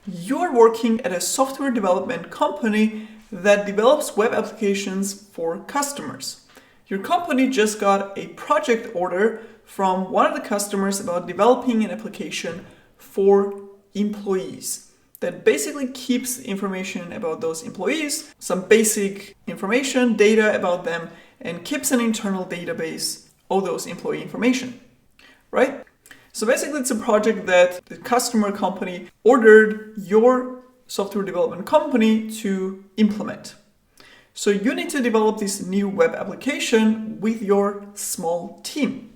You're working at a software development company that develops web applications for customers. Your company just got a project order from one of the customers about developing an application for employees that basically keeps information about those employees, some basic information, data about them, and keeps an internal database of those employee information, right? So basically it's a project that the customer company ordered your software development company to implement. So you need to develop this new web application with your small team.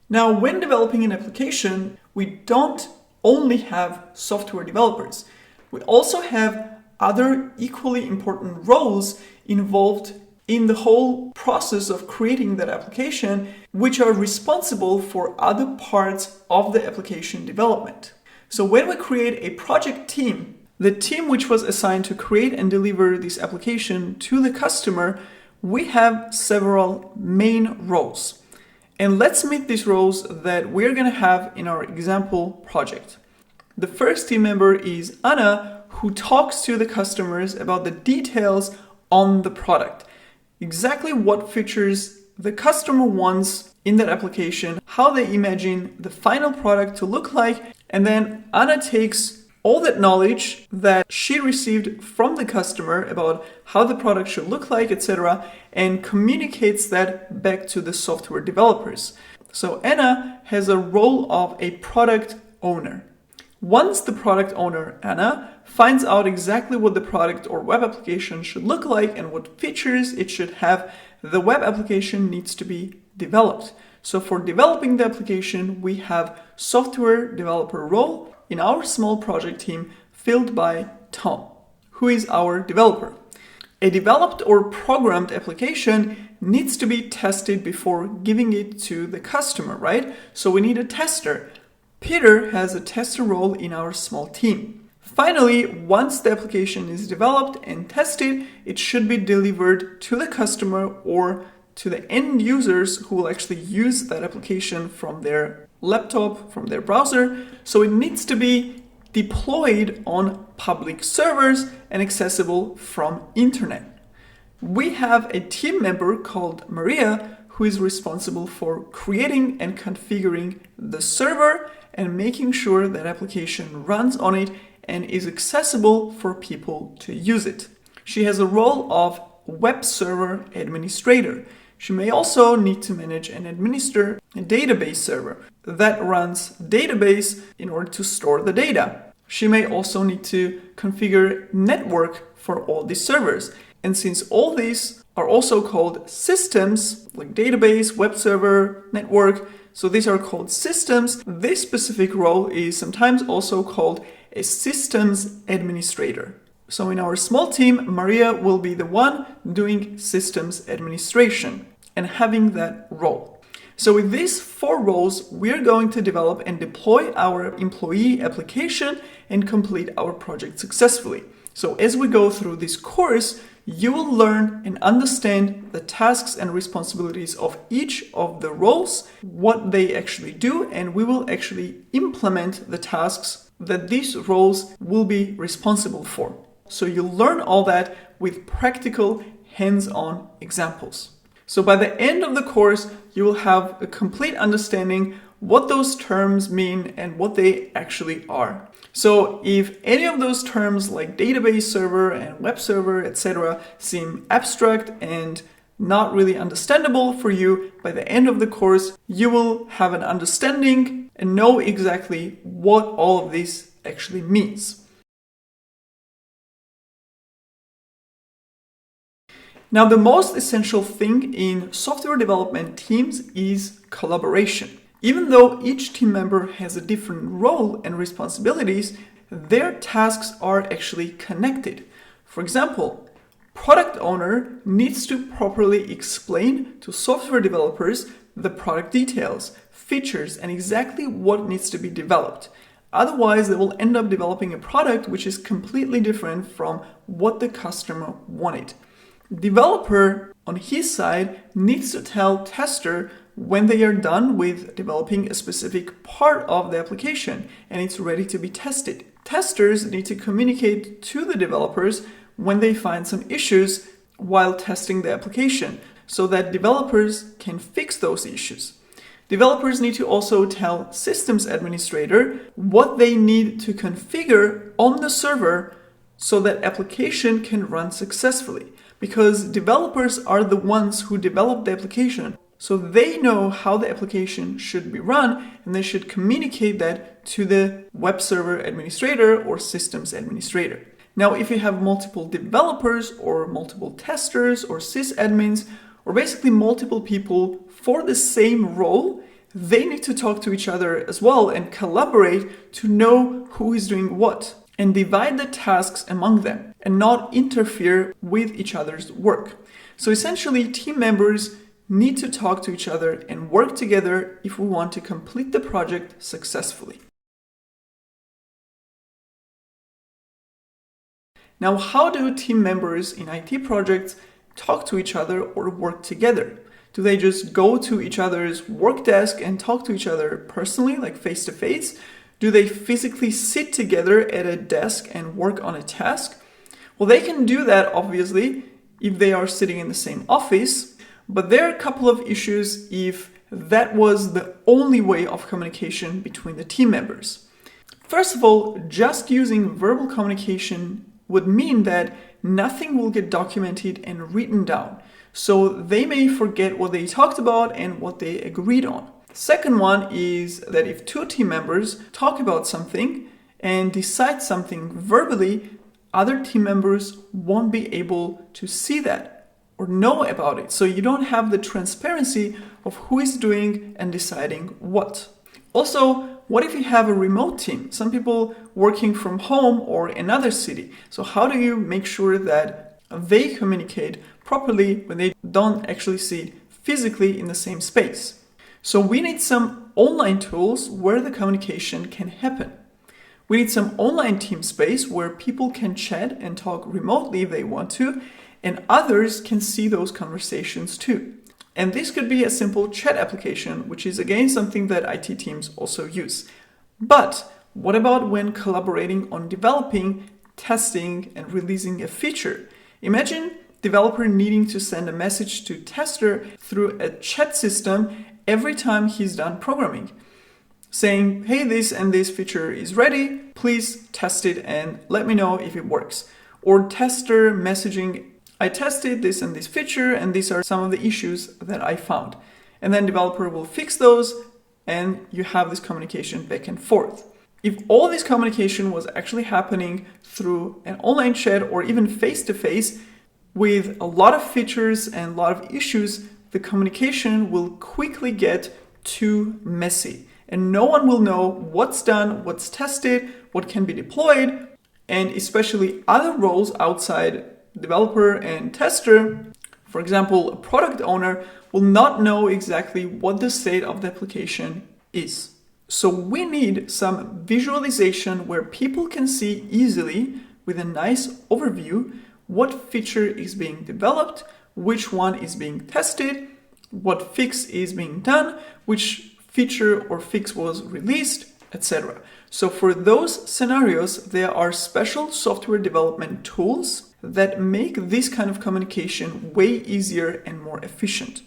Now, when developing an application, we don't only have software developers. We also have other equally important roles involved in the whole process of creating that application, which are responsible for other parts of the application development. So when we create a project team, the team which was assigned to create and deliver this application to the customer, we have several main roles. And let's meet these roles that we're going to have in our example project. The first team member is Anna, who talks to the customers about the details on the product. Exactly what features the customer wants in that application, how they imagine the final product to look like, and then Anna takes all that knowledge that she received from the customer about how the product should look like, etc., and communicates that back to the software developers. So Anna has a role of a product owner. Once the product owner, Anna, finds out exactly what the product or web application should look like and what features it should have, the web application needs to be developed. So for developing the application, we have software developer role in our small project team filled by Tom, who is our developer. A developed or programmed application needs to be tested before giving it to the customer, right? So we need a tester. Peter has a tester role in our small team. Finally, once the application is developed and tested, it should be delivered to the customer or to the end users who will actually use that application from their laptop, from their browser. So it needs to be deployed on public servers and accessible from internet. We have a team member called Maria who is responsible for creating and configuring the server and making sure that application runs on it and is accessible for people to use it. She has a role of web server administrator. She may also need to manage and administer a database server that runs database in order to store the data. She may also need to configure network for all these servers. And since all these are also called systems, like database, web server, network, so these are called systems, this specific role is sometimes also called a systems administrator. So in our small team, Maria will be the one doing systems administration and having that role. So with these 4 roles, we're going to develop and deploy our employee application and complete our project successfully. So as we go through this course, you will learn and understand the tasks and responsibilities of each of the roles, what they actually do, and we will actually implement the tasks that these roles will be responsible for. So you'll learn all that with practical, hands-on examples. So by the end of the course, you will have a complete understanding what those terms mean and what they actually are. So if any of those terms like database server and web server, etc., seem abstract and not really understandable for you, by the end of the course, you will have an understanding and know exactly what all of this actually means. Now, the most essential thing in software development teams is collaboration. Even though each team member has a different role and responsibilities, their tasks are actually connected. For example, product owner needs to properly explain to software developers the product details, features, and exactly what needs to be developed. Otherwise, they will end up developing a product which is completely different from what the customer wanted. Developer on his side, needs to tell tester when they are done with developing a specific part of the application and it's ready to be tested. Testers need to communicate to the developers when they find some issues while testing the application so that developers can fix those issues. Developers need to also tell systems administrator what they need to configure on the server so that application can run successfully. Because developers are the ones who develop the application, so they know how the application should be run and they should communicate that to the web server administrator or systems administrator. Now, if you have multiple developers or multiple testers or sysadmins, or basically multiple people for the same role, they need to talk to each other as well and collaborate to know who is doing what and divide the tasks among them and not interfere with each other's work. So essentially, team members need to talk to each other and work together if we want to complete the project successfully. Now, how do team members in IT projects talk to each other or work together? Do they just go to each other's work desk and talk to each other personally, like face to face? Do they physically sit together at a desk and work on a task? Well, they can do that, obviously, if they are sitting in the same office, but there are a couple of issues if that was the only way of communication between the team members. First of all, just using verbal communication would mean that nothing will get documented and written down. So they may forget what they talked about and what they agreed on. Second one is that if two team members talk about something and decide something verbally, other team members won't be able to see that or know about it. So you don't have the transparency of who is doing and deciding what. Also, what if you have a remote team? Some people working from home or another city. So how do you make sure that they communicate properly when they don't actually sit physically in the same space? So we need some online tools where the communication can happen. We need some online team space where people can chat and talk remotely if they want to, and others can see those conversations too. And this could be a simple chat application, which is again something that IT teams also use. But what about when collaborating on developing, testing, and releasing a feature? Imagine developer needing to send a message to tester through a chat system every time he's done programming, saying, hey, this and this feature is ready, please test it and let me know if it works. Or tester messaging, I tested this and this feature and these are some of the issues that I found. And then developer will fix those and you have this communication back and forth. If all this communication was actually happening through an online chat or even face-to-face with a lot of features and a lot of issues, the communication will quickly get too messy and no one will know what's done, what's tested, what can be deployed, and especially other roles outside developer and tester, for example, a product owner, will not know exactly what the state of the application is. So we need some visualization where people can see easily with a nice overview what feature is being developed, which one is being tested, what fix is being done, which feature or fix was released, etc. So for those scenarios, there are special software development tools that make this kind of communication way easier and more efficient.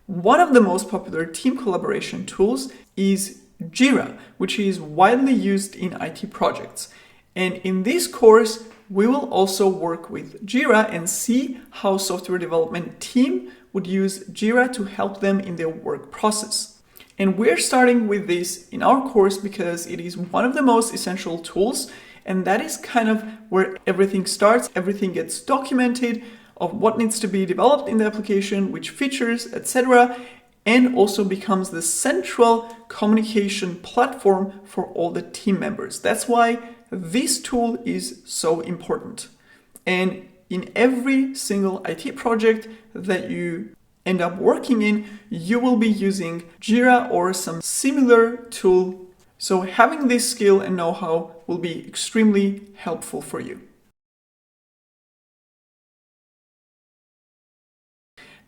One of the most popular team collaboration tools is Jira, which is widely used in IT projects. And in this course, we will also work with Jira and see how software development team would use Jira to help them in their work process. And we're starting with this in our course because it is one of the most essential tools, and that is kind of where everything starts. Everything gets documented of what needs to be developed in the application, which features, etc., and also becomes the central communication platform for all the team members. That's why this tool is so important. And in every single IT project that you end up working in, you will be using Jira or some similar tool. So having this skill and know-how will be extremely helpful for you.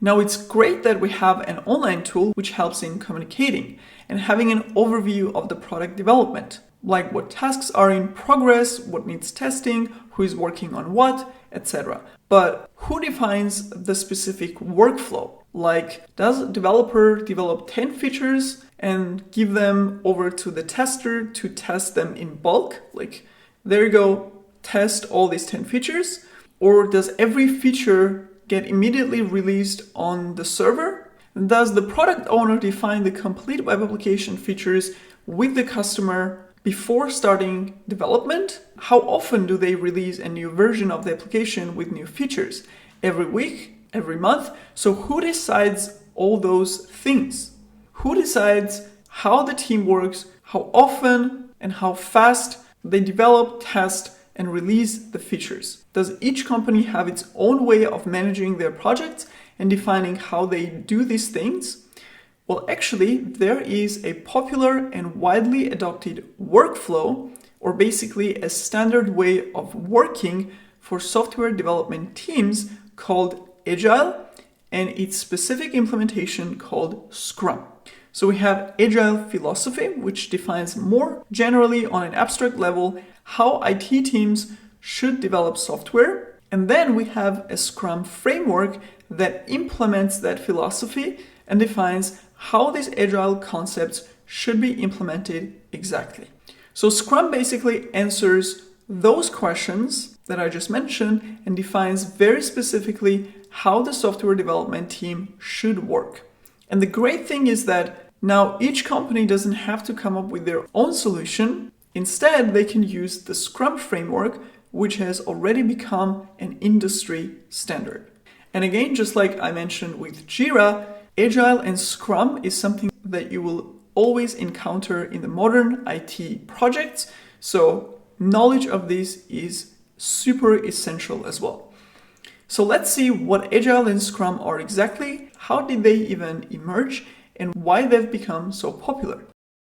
Now, it's great that we have an online tool which helps in communicating and having an overview of the product development, like what tasks are in progress, what needs testing, who is working on what, etc. But who defines the specific workflow? Like, does a developer develop 10 features and give them over to the tester to test them in bulk? Like, there you go, test all these 10 features. Or does every feature get immediately released on the server? Does the product owner define the complete web application features with the customer before starting development? How often do they release a new version of the application with new features? Every week? Every month? So who decides all those things? Who decides how the team works, how often and how fast they develop, test, and release the features? Does each company have its own way of managing their projects and defining how they do these things? Well, actually, there is a popular and widely adopted workflow, or basically a standard way of working for software development teams called Agile, and its specific implementation called Scrum. So we have Agile philosophy, which defines more generally on an abstract level how IT teams should develop software. And then we have a Scrum framework that implements that philosophy and defines how these Agile concepts should be implemented exactly. So Scrum basically answers those questions that I just mentioned and defines very specifically how the software development team should work. And the great thing is that now each company doesn't have to come up with their own solution. Instead, they can use the Scrum framework, which has already become an industry standard. And again, just like I mentioned with Jira, Agile and Scrum is something that you will always encounter in the modern IT projects. So knowledge of this is super essential as well. So let's see what Agile and Scrum are exactly, how did they even emerge, and why they've become so popular.